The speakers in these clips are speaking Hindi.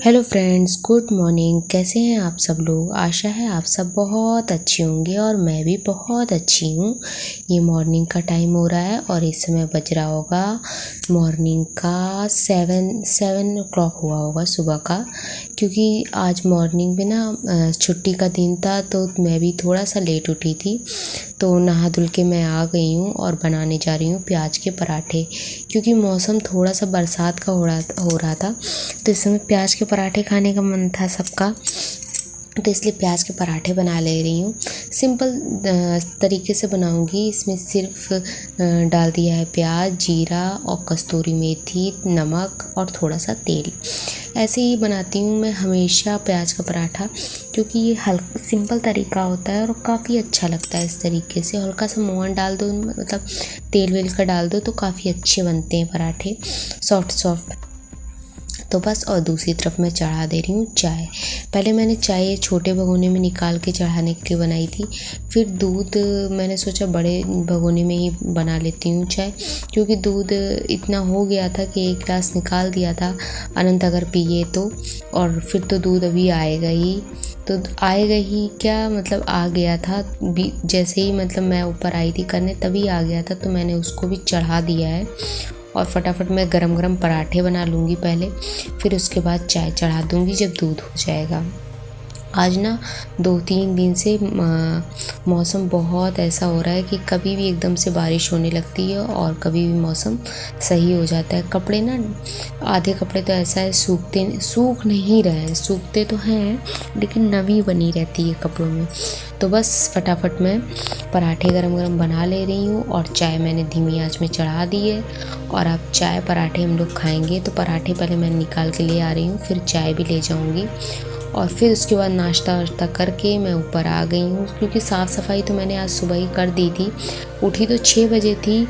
Hello friends, good morning. कैसे हैं आप सब लोग? आशा है आप सब बहुत अच्छे होंगे और मैं भी बहुत अच्छी हूँ। ये मॉर्निंग का टाइम हो रहा है और इस समय बज रहा होगा मॉर्निंग का 7 o'clock हुआ होगा सुबह का, क्योंकि आज मॉर्निंग में ना छुट्टी का दिन था तो मैं भी थोड़ा सा लेट उठी थी। तो नहा धुल के मैं आ गई हूँ और बनाने जा रही हूँ प्याज के पराठे, क्योंकि मौसम थोड़ा सा बरसात का हो रहा था तो इस समय प्याज के पराठे खाने का मन था सबका, तो इसलिए प्याज के पराठे बना ले रही हूँ। सिंपल तरीके से बनाऊँगी। इसमें सिर्फ डाल दिया है प्याज, जीरा और कस्तूरी मेथी, नमक और थोड़ा सा तेल। ऐसे ही बनाती हूँ मैं हमेशा प्याज का पराठा, क्योंकि ये सिंपल तरीका होता है और काफ़ी अच्छा लगता है। इस तरीके से हल्का सा मोहन डाल दो, मतलब तेल वेल का डाल दो तो काफ़ी अच्छे बनते हैं पराठे, सॉफ्ट। तो बस, और दूसरी तरफ मैं चढ़ा दे रही हूँ चाय। पहले मैंने चाय छोटे भगोने में निकाल के चढ़ाने के लिए बनाई थी, फिर दूध मैंने सोचा बड़े भगोने में ही बना लेती हूँ चाय, क्योंकि दूध इतना हो गया था कि 1 गिलास निकाल दिया था अनंत अगर पिए तो, और फिर तो दूध अभी आएगा ही। तो आएगा ही क्या, मतलब आ गया था जैसे ही मतलब मैं ऊपर आई थी करने तभी आ गया था, तो मैंने उसको भी चढ़ा दिया है। और फटाफट मैं गरम पराठे बना लूँगी पहले, फिर उसके बाद चाय चढ़ा दूँगी जब दूध हो जाएगा। आज ना 2-3 दिन से मौसम बहुत ऐसा हो रहा है कि कभी भी एकदम से बारिश होने लगती है और कभी भी मौसम सही हो जाता है। कपड़े ना, आधे कपड़े तो ऐसा है सूख नहीं रहे हैं, सूखते तो हैं लेकिन नमी बनी रहती है कपड़ों में। तो बस फटाफट मैं पराठे गरम बना ले रही हूँ और चाय मैंने धीमी आंच में चढ़ा दी है। और अब चाय पराठे हम लोग खाएंगे, तो पराठे पहले मैं निकाल के ले आ रही हूँ, फिर चाय भी ले जाऊँगी और फिर उसके बाद नाश्ता वाश्ता करके मैं ऊपर आ गई हूँ, क्योंकि साफ़ सफाई तो मैंने आज सुबह ही कर दी थी। उठी तो 6 बजे थी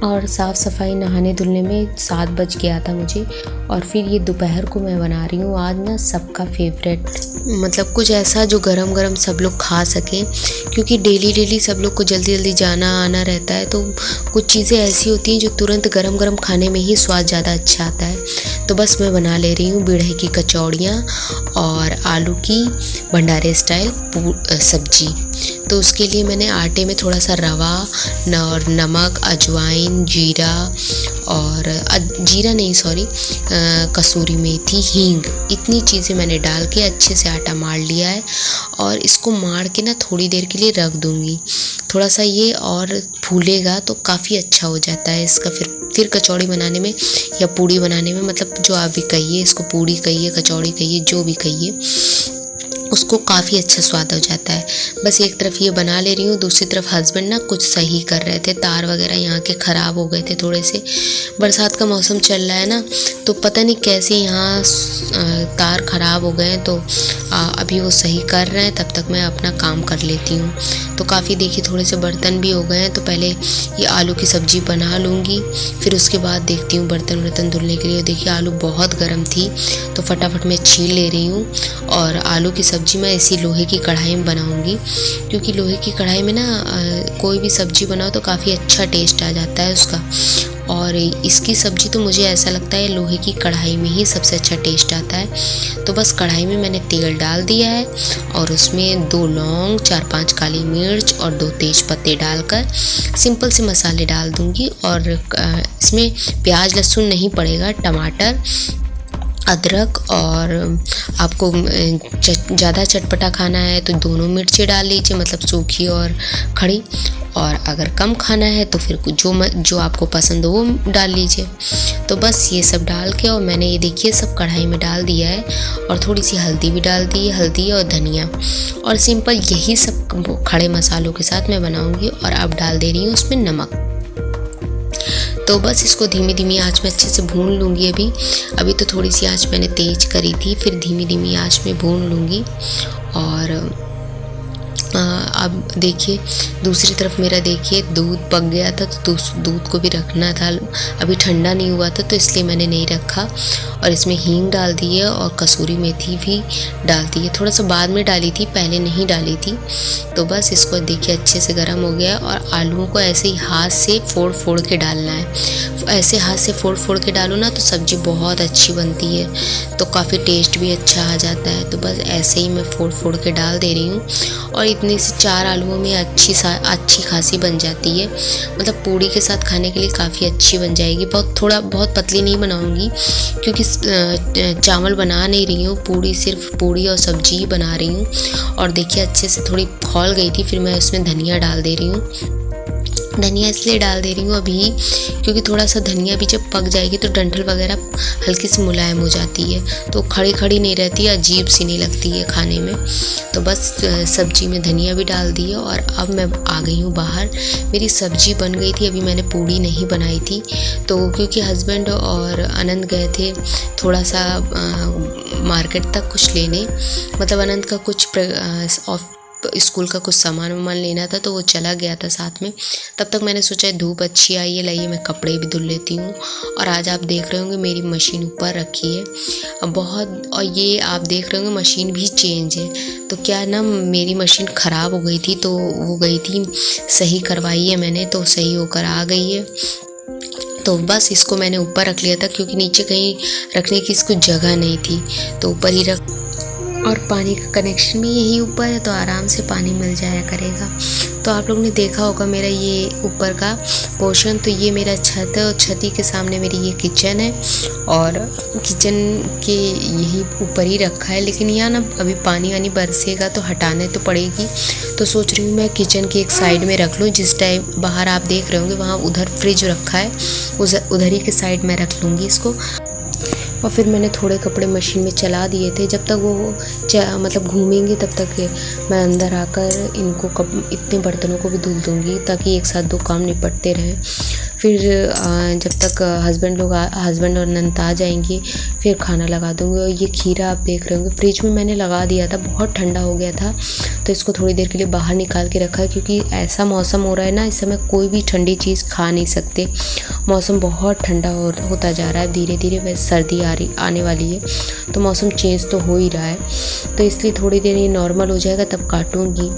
और साफ़ सफाई नहाने धुलने में 7 बज गया था मुझे। और फिर ये दोपहर को मैं बना रही हूँ आज ना सबका फेवरेट, मतलब कुछ ऐसा जो गरम सब लोग खा सकें, क्योंकि डेली सब लोग को जल्दी जाना आना रहता है, तो कुछ चीज़ें ऐसी होती हैं जो तुरंत गरम खाने में ही स्वाद ज़्यादा अच्छा आता है। तो बस मैं बना ले रही हूँ बिरहे की कचौड़ियाँ और आलू की भंडारे स्टाइल सब्जी। तो उसके लिए मैंने आटे में थोड़ा सा रवा और नमक, अजवाइन, जीरा और कसूरी मेथी, हींग, इतनी चीज़ें मैंने डाल के अच्छे से आटा मार लिया है। और इसको मार के ना थोड़ी देर के लिए रख दूँगी, थोड़ा सा ये और फूलेगा तो काफ़ी अच्छा हो जाता है इसका। फिर कचौड़ी बनाने में या पूड़ी बनाने में, मतलब जो आप भी कहिए, इसको पूड़ी कहिए, कचौड़ी कहिए, जो भी कहिए, उसको काफ़ी अच्छा स्वाद हो जाता है। बस एक तरफ ये बना ले रही हूँ, दूसरी तरफ हस्बैंड ना कुछ सही कर रहे थे, तार वगैरह यहाँ के ख़राब हो गए थे थोड़े से। बरसात का मौसम चल रहा है ना, तो पता नहीं कैसे यहाँ तार ख़राब हो गए हैं, तो अभी वो सही कर रहे हैं, तब तक मैं अपना काम कर लेती हूँ। तो काफ़ी देखिए थोड़े से बर्तन भी हो गए हैं, तो पहले ये आलू की सब्ज़ी बना लूँगी, फिर उसके बाद देखती हूँ बर्तन धुलने के लिए। देखिए आलू बहुत गर्म थी तो फटाफट मैं छील ले रही हूँ। और आलू की सब्ज़ी मैं इसी लोहे की कढ़ाई में बनाऊँगी, क्योंकि लोहे की कढ़ाई में ना कोई भी सब्ज़ी बनाओ तो काफ़ी अच्छा टेस्ट आ जाता है उसका। और इसकी सब्ज़ी तो मुझे ऐसा लगता है लोहे की कढ़ाई में ही सबसे अच्छा टेस्ट आता है। तो बस कढ़ाई में मैंने तेल डाल दिया है और उसमें 2 लौंग, 4-5 काली मिर्च और 2 तेज पत्ते डालकर सिंपल से मसाले डाल दूँगी। और इसमें प्याज लहसुन नहीं पड़ेगा, टमाटर, अदरक, और आपको ज़्यादा चटपटा खाना है तो दोनों मिर्चें डाल लीजिए, मतलब सूखी और खड़ी। और अगर कम खाना है तो फिर जो आपको पसंद हो वो डाल लीजिए। तो बस ये सब डाल के, और मैंने ये देखिए सब कढ़ाई में डाल दिया है, और थोड़ी सी हल्दी भी डाल दी है, हल्दी और धनिया, और सिंपल यही सब खड़े मसालों के साथ मैं बनाऊँगी। और अब डाल दे रही हूँ उसमें नमक। तो बस इसको धीमी आंच में अच्छे से भून लूँगी। अभी तो थोड़ी सी आंच मैंने तेज़ करी थी, फिर धीमी आंच में भून लूँगी। और अब देखिए दूसरी तरफ मेरा देखिए दूध पक गया था, तो दूध को भी रखना था, अभी ठंडा नहीं हुआ था तो इसलिए मैंने नहीं रखा। और इसमें हींग डाल दी है और कसूरी मेथी भी डाल दी है, थोड़ा सा बाद में डाली थी, पहले नहीं डाली थी। तो बस इसको देखिए अच्छे से गर्म हो गया और आलूओं को ऐसे ही हाथ से फोड़ फोड़ के डालना है। ऐसे हाथ से फोड़ फोड़ के डालो ना तो सब्ज़ी बहुत अच्छी बनती है, तो काफ़ी टेस्ट भी अच्छा आ जाता है। तो बस ऐसे ही मैं फोड़ फोड़ के डाल दे रही हूँ और इतने से 4 आलूओं में अच्छी खासी बन जाती है, मतलब पूड़ी के साथ खाने के लिए काफ़ी अच्छी बन जाएगी। बहुत पतली नहीं बनाऊँगी क्योंकि चावल बना नहीं रही हूँ, सिर्फ पूड़ी और सब्जी ही बना रही हूँ। और देखिए अच्छे से थोड़ी खौल गई थी, फिर मैं उसमें धनिया डाल दे रही हूँ। धनिया इसलिए डाल दे रही हूँ अभी क्योंकि थोड़ा सा धनिया भी जब पक जाएगी तो डंठल वगैरह हल्की सी मुलायम हो जाती है, तो खड़ी खड़ी नहीं रहती, अजीब सी नहीं लगती है खाने में। तो बस सब्जी में धनिया भी डाल दी है और अब मैं आ गई हूँ बाहर। मेरी सब्जी बन गई थी, अभी मैंने पूड़ी नहीं बनाई थी, तो क्योंकि हस्बैंड और अनंत गए थे थोड़ा सा मार्केट तक कुछ लेने, मतलब अनंत का कुछ स्कूल का कुछ सामान वामान लेना था, तो वो चला गया था साथ में। तब तक मैंने सोचा धूप अच्छी आई है, लाइए मैं कपड़े भी धुल लेती हूँ। और आज आप देख रहे होंगे मेरी मशीन ऊपर रखी है और ये आप देख रहे होंगे मशीन भी चेंज है। तो क्या ना मेरी मशीन ख़राब हो गई थी, तो वो गई थी सही करवाई है मैंने, तो सही होकर आ गई है। तो बस इसको मैंने ऊपर रख लिया था क्योंकि नीचे कहीं रखने की इसको जगह नहीं थी, तो ऊपर ही रख, और पानी का कनेक्शन भी यही ऊपर है तो आराम से पानी मिल जाया करेगा। तो आप लोगों ने देखा होगा मेरा ये ऊपर का पोर्शन, तो ये मेरा छत है और छती के सामने मेरी ये किचन है और किचन के यही ऊपर ही रखा है। लेकिन यहाँ ना अभी पानी वानी बरसेगा तो हटाने तो पड़ेगी, तो सोच रही हूँ मैं किचन की एक साइड में रख लूँ। जिस टाइम बाहर आप देख रहे होंगे वहाँ उधर फ्रिज रखा है, उधर ही के साइड में रख लूँगी इसको। और फिर मैंने थोड़े कपड़े मशीन में चला दिए थे, जब तक वो मतलब घूमेंगे तब तक मैं अंदर आकर इनको इतने बर्तनों को भी धुल दूँगी ताकि एक साथ 2 काम निपटते रहें। फिर जब तक हस्बैंड और अनंत आ जाएंगे फिर खाना लगा दूँगी। और ये खीरा आप देख रहे होंगे फ्रिज में मैंने लगा दिया था, बहुत ठंडा हो गया था तो इसको थोड़ी देर के लिए बाहर निकाल के रखा है, क्योंकि ऐसा मौसम हो रहा है ना, इस समय कोई भी ठंडी चीज़ खा नहीं सकते। मौसम बहुत ठंडा होता जा रहा है, धीरे धीरे वैसे सर्दी आने वाली है, तो मौसम चेंज तो हो ही रहा है, तो इसलिए थोड़ी देर ये नॉर्मल हो जाएगा तब काटूँगी।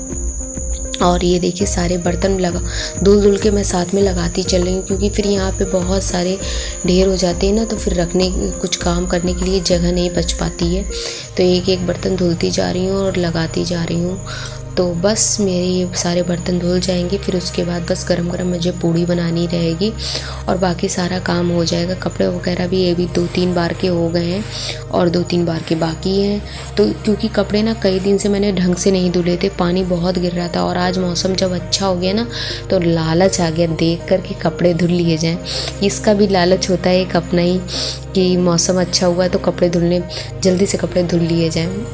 और ये देखिए सारे बर्तन धुल के मैं साथ में लगाती चल रही हूँ, क्योंकि फिर यहाँ पे बहुत सारे ढेर हो जाते हैं ना, तो फिर कुछ काम करने के लिए जगह नहीं बच पाती है। तो एक एक बर्तन धुलती जा रही हूँ और लगाती जा रही हूँ। तो बस मेरे ये सारे बर्तन धुल जाएंगे, फिर उसके बाद बस गरम गरम मुझे पूड़ी बनानी रहेगी और बाकी सारा काम हो जाएगा। कपड़े वगैरह भी ये भी 2-3 बार के हो गए हैं और 2-3 बार के बाकी हैं। तो क्योंकि कपड़े ना कई दिन से मैंने ढंग से नहीं धुले थे, पानी बहुत गिर रहा था, और आज मौसम जब अच्छा हो गया ना तो लालच आ गया देख कर के कपड़े धुल लिए जाएँ। इसका भी लालच होता है एक अपना ही कि मौसम अच्छा हुआ है तो कपड़े जल्दी से कपड़े धुल लिए जाएँ।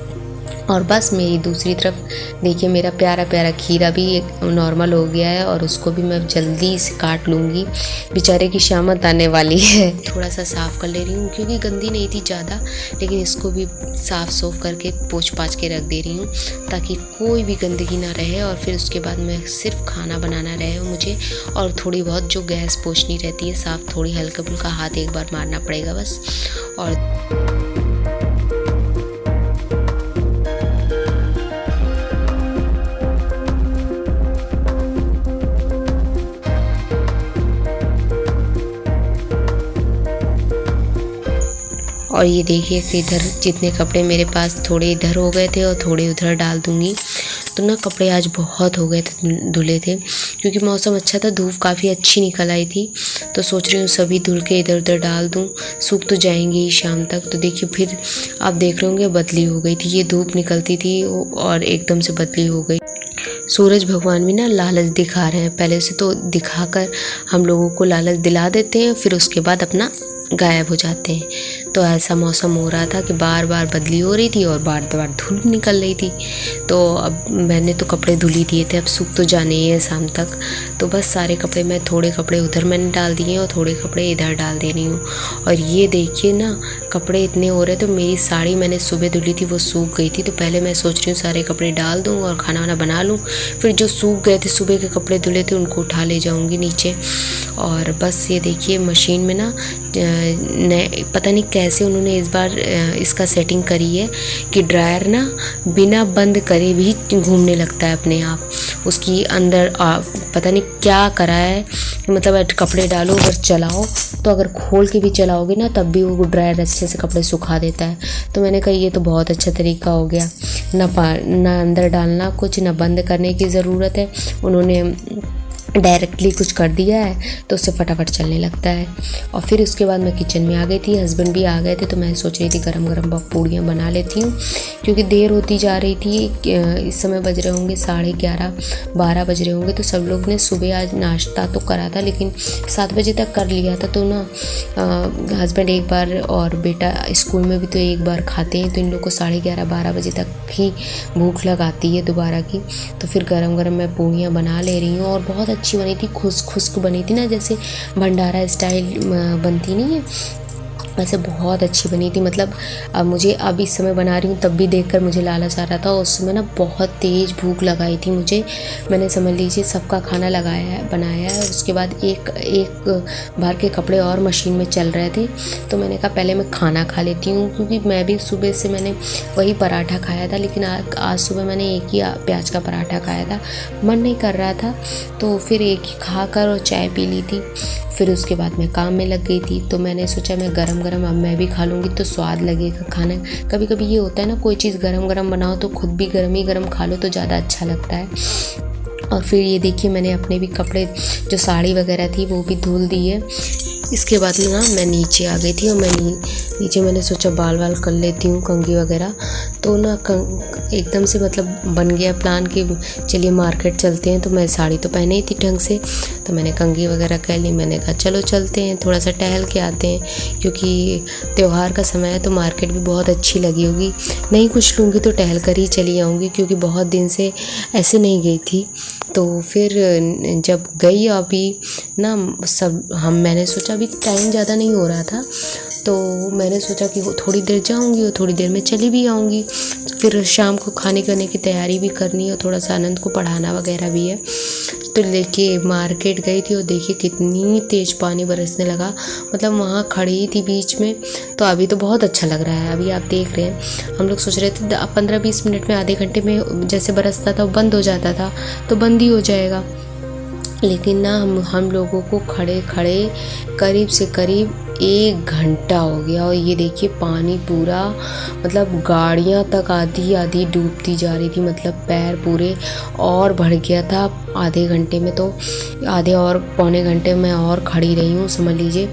और बस मेरी दूसरी तरफ देखिए मेरा प्यारा प्यारा खीरा भी एक नॉर्मल हो गया है और उसको भी मैं जल्दी से काट लूँगी, बेचारे की शामत आने वाली है। थोड़ा सा साफ़ कर ले रही हूँ क्योंकि गंदी नहीं थी ज़्यादा, लेकिन इसको भी साफ़ सूफ करके पोंछ पाछ के रख दे रही हूँ ताकि कोई भी गंदगी ना रहे। और फिर उसके बाद मैं सिर्फ खाना बनाना रहे मुझे, और थोड़ी बहुत जो गैस पोंछनी रहती है साफ़, थोड़ी हल्का फुल्का हाथ एक बार मारना पड़ेगा बस। और ये देखिए कि इधर जितने कपड़े मेरे पास थोड़े इधर हो गए थे और थोड़े उधर डाल दूँगी। तो ना कपड़े आज बहुत हो गए थे धुले थे, क्योंकि मौसम अच्छा था, धूप काफ़ी अच्छी निकल आई थी, तो सोच रही हूँ सभी धुल के इधर उधर डाल दूँ, सूख तो जाएंगे ही शाम तक। तो देखिए फिर आप देख रहे होंगे बदली हो गई थी, ये धूप निकलती थी और एकदम से बदली हो गई। सूरज भगवान भी ना लालच दिखा रहे हैं, पहले से तो दिखाकर हम लोगों को लालच दिला देते हैं, फिर उसके बाद अपना गायब हो जाते हैं। तो ऐसा मौसम हो रहा था कि बार बार बदली हो रही थी और बार बार धूप निकल रही थी। तो अब मैंने तो कपड़े धुल ही दिए थे, अब सूख तो जाने ही है शाम तक। तो बस सारे कपड़े मैं, थोड़े कपड़े उधर मैंने डाल दिए और थोड़े कपड़े इधर डाल दे रही हूँ। और ये देखिए ना, कपड़े इतने हो रहे। तो मेरी साड़ी मैंने सुबह धुली थी, वो सूख गई थी। तो पहले मैं सोच रही हूँ सारे कपड़े डाल दूँ और खाना वाना बना लूँ, फिर जो सूख गए थे सुबह के कपड़े धुले थे उनको उठा ले जाऊँगी नीचे। और बस ये देखिए मशीन में ना पता नहीं कैसे उन्होंने इस बार इसका सेटिंग करी है कि ड्रायर ना बिना बंद करे भी घूमने लगता है अपने आप। उसकी अंदर पता नहीं क्या करा है, मतलब कपड़े डालो अगर चलाओ तो अगर खोल के भी चलाओगे ना तब भी वो ड्रायर अच्छे से कपड़े सुखा देता है। तो मैंने कहा ये तो बहुत अच्छा तरीका हो गया, ना अंदर डालना कुछ, ना बंद करने की ज़रूरत है। उन्होंने डायरेक्टली कुछ कर दिया है तो उससे फटाफट चलने लगता है। और फिर उसके बाद मैं किचन में आ गई थी, हस्बैंड भी आ गए थे। तो मैं सोच रही थी गरम गरम पूड़ियाँ बना लेती हूँ, क्योंकि देर होती जा रही थी। इस समय बज रहे होंगे 11:30-12 बज रहे होंगे। तो सब लोग ने सुबह आज नाश्ता तो करा था, लेकिन 7 बजे तक कर लिया था। तो ना हस्बैंड एक बार और बेटा स्कूल में भी तो एक बार खाते हैं, तो इन लोग को 11:30-12 बजे तक ही भूख लगाती है दोबारा की। तो फिर गरम गरम मैं पूड़ियाँ बना ले रही हूँ और बहुत अच्छी बनी थी, खुश्क बनी थी ना, जैसे भंडारा स्टाइल बनती नहीं है, वैसे बहुत अच्छी बनी थी। मतलब मुझे अब इस समय बना रही हूँ तब भी देखकर मुझे लालच आ रहा था। उस समय ना बहुत तेज़ भूख लगाई थी मुझे। मैंने समझ लीजिए सबका खाना बनाया है। उसके बाद एक बार के कपड़े और मशीन में चल रहे थे। तो मैंने कहा पहले मैं खाना खा लेती हूँ, क्योंकि मैं भी सुबह से मैंने वही पराठा खाया था, लेकिन आज सुबह मैंने एक ही प्याज का पराठा खाया था, मन नहीं कर रहा था। तो फिर एक ही खा कर और चाय पी ली थी। फिर उसके बाद मैं काम में लग गई थी। तो मैंने सोचा मैं गरम गरम अब मैं भी खा लूँगी तो स्वाद लगेगा खाने। कभी कभी ये होता है ना, कोई चीज़ गरम गरम बनाओ तो खुद भी गरम ही गरम खा लो तो ज़्यादा अच्छा लगता है। और फिर ये देखिए मैंने अपने भी कपड़े, जो साड़ी वगैरह थी वो भी धुल दी है। इसके बाद ना मैं नीचे आ गई थी और मैं नीचे मैंने सोचा बाल कर लेती हूँ, कंघी वगैरह। तो ना एकदम से मतलब बन गया प्लान कि चलिए मार्केट चलते हैं। तो मैं साड़ी तो पहने ही थी ढंग से, तो मैंने कंघी वगैरह कर ली। मैंने कहा चलो चलते हैं, थोड़ा सा टहल के आते हैं, क्योंकि त्यौहार का समय है तो मार्केट भी बहुत अच्छी लगी होगी। नहीं कुछ लूँगी तो टहल कर ही चली आऊँगी, क्योंकि बहुत दिन से ऐसे नहीं गई थी। तो फिर जब गई अभी ना मैंने सोचा अभी टाइम ज़्यादा नहीं हो रहा था, तो मैंने सोचा कि थोड़ी देर जाऊंगी और थोड़ी देर में चली भी आऊँगी। फिर शाम को खाने करने की तैयारी भी करनी है और थोड़ा सा आनंद को पढ़ाना वगैरह भी है। तो लेके मार्केट गई थी और देखिए कितनी तेज़ पानी बरसने लगा। मतलब वहाँ खड़ी थी बीच में। तो अभी तो बहुत अच्छा लग रहा है। अभी आप देख रहे हैं, हम लोग सोच रहे थे 15-20 मिनट में, आधे घंटे में जैसे बरसता था वो बंद हो जाता था, तो बंद ही हो जाएगा। लेकिन ना हम लोगों को खड़े खड़े करीब से करीब 1 घंटा हो गया। और ये देखिए पानी पूरा, मतलब गाड़ियाँ तक आधी डूबती जा रही थी। मतलब पैर पूरे और भर गया था आधे घंटे में। तो आधे और पौने घंटे में और खड़ी रही हूँ, समझ लीजिए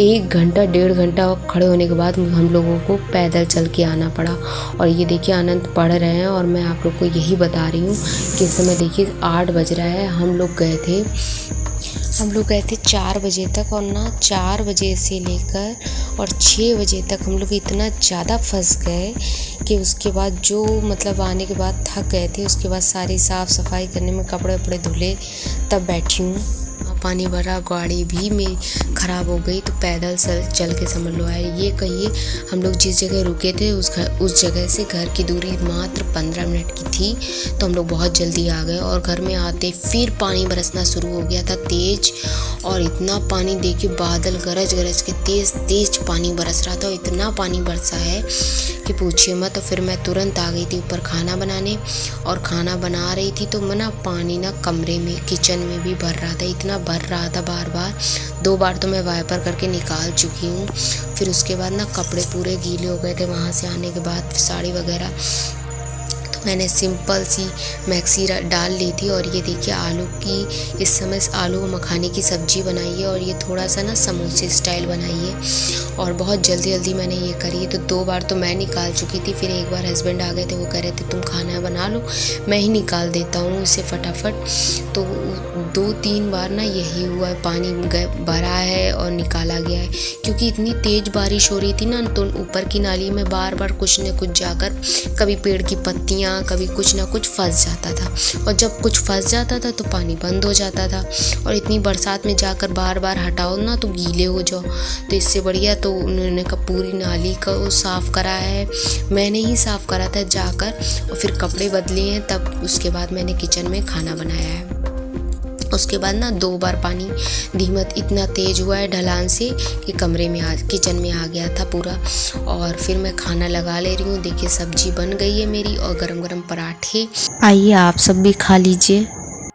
1 घंटा 1.5 घंटा खड़े होने के बाद हम लोगों को पैदल चल के आना पड़ा। और ये देखिए आनंद पढ़ रहे हैं और मैं आप लोग को यही बता रही हूँ कि इस समय देखिए 8 बज रहा है। हम लोग गए थे 4 बजे तक, और ना 4 बजे से लेकर और 6 बजे तक हम लोग इतना ज़्यादा फंस गए कि उसके बाद जो मतलब आने के बाद थक गए थे। उसके बाद सारी साफ़ सफाई करने में कपड़े वपड़े धुले तब बैठी हूँ। पानी भरा, गाड़ी भी मेरी ख़राब हो गई। तो पैदल चल के समझ लो आए। ये कहिए हम लोग जिस जगह रुके थे उस जगह से घर की दूरी मात्र 15 मिनट की थी। तो हम लोग बहुत जल्दी आ गए और घर में आते फिर पानी बरसना शुरू हो गया था तेज़। और इतना पानी देखिए, बादल गरज के तेज़ पानी बरस रहा था। इतना पानी बरसा है कि पूछिए मत। तो फिर मैं तुरंत आ गई थी ऊपर खाना बनाने, और खाना बना रही थी तो ना पानी ना कमरे में, किचन में भी भर रहा था। इतना भर रहा था, बार 2 बार तो मैं वाइपर करके निकाल चुकी हूँ। फिर उसके बाद ना कपड़े पूरे गीले हो गए थे वहाँ से आने के बाद, साड़ी वगैरह। तो मैंने सिंपल सी मैक्सी डाल ली थी। और ये देखिए आलू की, इस समय आलू मखाने की सब्ज़ी बनाई है, और ये थोड़ा सा ना समोसे स्टाइल बनाई है। और बहुत जल्दी मैंने ये करी है। तो 2 बार तो मैं निकाल चुकी थी। फिर एक बार हस्बैंड आ गए थे, वो कह रहे थे तुम खाना बना लो, मैं ही निकाल देता हूँ इसे फटाफट। तो 2-3 बार ना यही हुआ है, पानी भरा है और निकाला गया है, क्योंकि इतनी तेज बारिश हो रही थी ना, तो ऊपर की नाली में बार बार कुछ न कुछ जाकर कभी पेड़ की पत्तियाँ, कभी कुछ ना कुछ फंस जाता था, और जब कुछ फंस जाता था तो पानी बंद हो जाता था। और इतनी बरसात में जाकर बार बार हटाओ ना तो गीले हो जाओ, तो इससे बढ़िया तो उन्होंने पूरी नाली को साफ़ करा है, मैंने ही साफ़ करा था जाकर, और फिर कपड़े बदले हैं, तब उसके बाद मैंने किचन में खाना बनाया है। उसके बाद ना 2 बार पानी धीमत इतना तेज़ हुआ है ढलान से कि किचन में आ गया था पूरा। और फिर मैं खाना लगा ले रही हूँ। देखिए सब्जी बन गई है मेरी, और गरम गरम पराठे, आइए आप सब भी खा लीजिए।